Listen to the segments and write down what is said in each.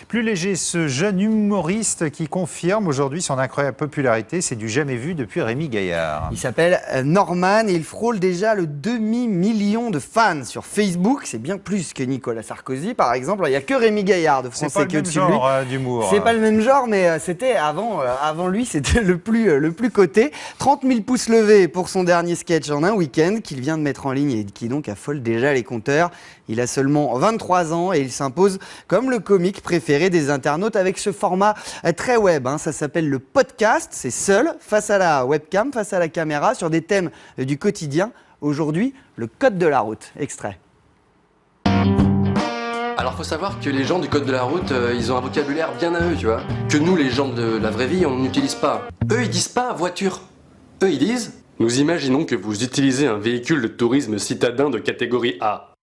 Plus léger, ce jeune humoriste qui confirme aujourd'hui son incroyable popularité, c'est du jamais vu depuis Rémi Gaillard. Il s'appelle Norman et il frôle déjà le demi-million de fans sur Facebook. C'est bien plus que Nicolas Sarkozy, par exemple. Il n'y a que Rémi Gaillard de France C'est pas le même genre d'humour. C'est pas le même genre, mais c'était avant lui, c'était le plus coté. 30 000 pouces levés pour son dernier sketch en un week-end qu'il vient de mettre en ligne et qui donc affole déjà les compteurs. Il a seulement 23 ans et il s'impose comme le comique préféré des internautes avec ce format très web. Ça s'appelle le podcast. C'est seul, face à la webcam, face à la caméra, sur des thèmes du quotidien. Aujourd'hui, le code de la route. Extrait. Alors faut savoir que les gens du code de la route, ils ont un vocabulaire bien à eux, tu vois. Que nous, les gens de la vraie vie, on n'utilise pas. Eux, ils disent pas voiture. Eux, ils disent « Nous imaginons que vous utilisez un véhicule de tourisme citadin de catégorie A. »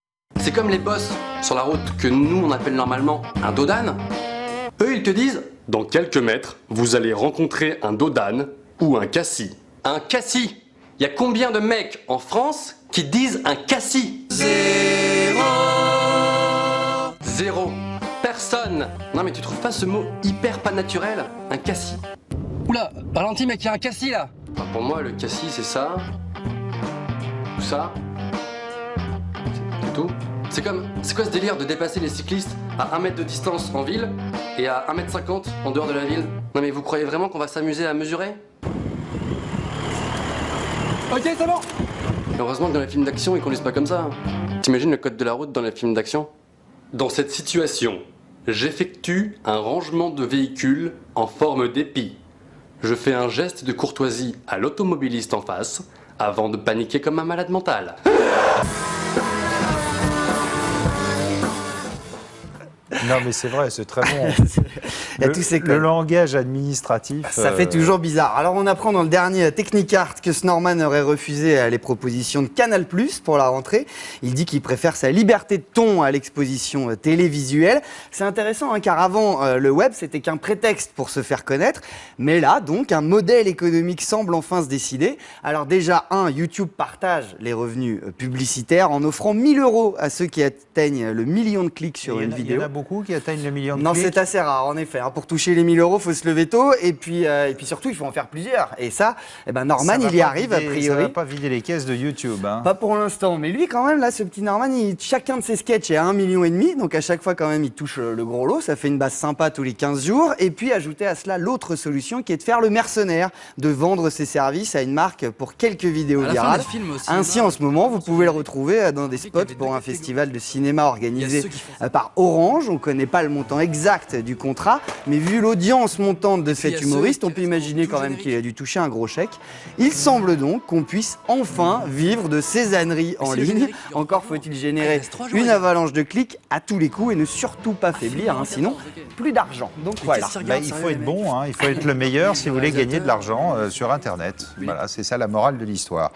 C'est comme les boss sur la route que nous, on appelle normalement un dos d'âne. Eux, ils te disent « Dans quelques mètres, vous allez rencontrer un dos d'âne ou un cassis. » Un cassis. Il y a combien de mecs en France qui disent un cassis? Zéro. Personne. Non mais tu trouves pas ce mot hyper pas naturel? Un cassis. Oula, ralentis mec, il y a un cassis là. Enfin, pour moi, le cassis, c'est ça. Ou ça. C'est tout. C'est quoi ce délire de dépasser les cyclistes à 1 mètre de distance en ville et à 1,50 m en dehors de la ville? Non mais vous croyez vraiment qu'on va s'amuser à mesurer? Ok, c'est bon. Heureusement que dans les films d'action, ils conduisent pas comme ça. T'imagines le code de la route dans les films d'action? Dans cette situation, j'effectue un rangement de véhicule en forme d'épi. Je fais un geste de courtoisie à l'automobiliste en face avant de paniquer comme un malade mental. Non mais c'est vrai, c'est très bon. Il y a tous ces codes. Le langage administratif... Ça fait toujours bizarre. Alors on apprend dans le dernier Technicart que Norman aurait refusé les propositions de Canal+ pour la rentrée. Il dit qu'il préfère sa liberté de ton à l'exposition télévisuelle. C'est intéressant car avant le web c'était qu'un prétexte pour se faire connaître. Mais là donc un modèle économique semble enfin se décider. Alors déjà YouTube partage les revenus publicitaires en offrant 1 000 € à ceux qui atteignent le million de clics sur une vidéo. Il y en a beaucoup qui atteignent le million de clics. Non, c'est assez rare en effet. Pour toucher les 1 000 €, il faut se lever tôt et puis surtout, il faut en faire plusieurs. Et ça, Norman, il y arrive a priori. Ça va pas vider les caisses de YouTube. Pas pour l'instant. Mais lui, quand même, là, ce petit Norman, chacun de ses sketchs est à 1,5 million. Donc à chaque fois, quand même, il touche le gros lot. Ça fait une base sympa tous les 15 jours. Et puis, ajouter à cela l'autre solution qui est de faire le mercenaire, de vendre ses services à une marque pour quelques vidéos virales. Ainsi, en ce moment, vous pouvez le retrouver dans des spots pour un festival de cinéma organisé par Orange. On ne connaît pas le montant exact du contrat, mais vu l'audience montante de cet humoriste, on peut imaginer quand même qu'il a dû toucher un gros chèque. Il semble donc qu'on puisse enfin vivre de ces âneries en ligne. Encore faut-il générer une avalanche de clics à tous les coups et ne surtout pas faiblir, sinon plus d'argent. Donc voilà. Il faut être bon, il faut être le meilleur si vous voulez gagner de l'argent sur Internet. Voilà, c'est ça la morale de l'histoire.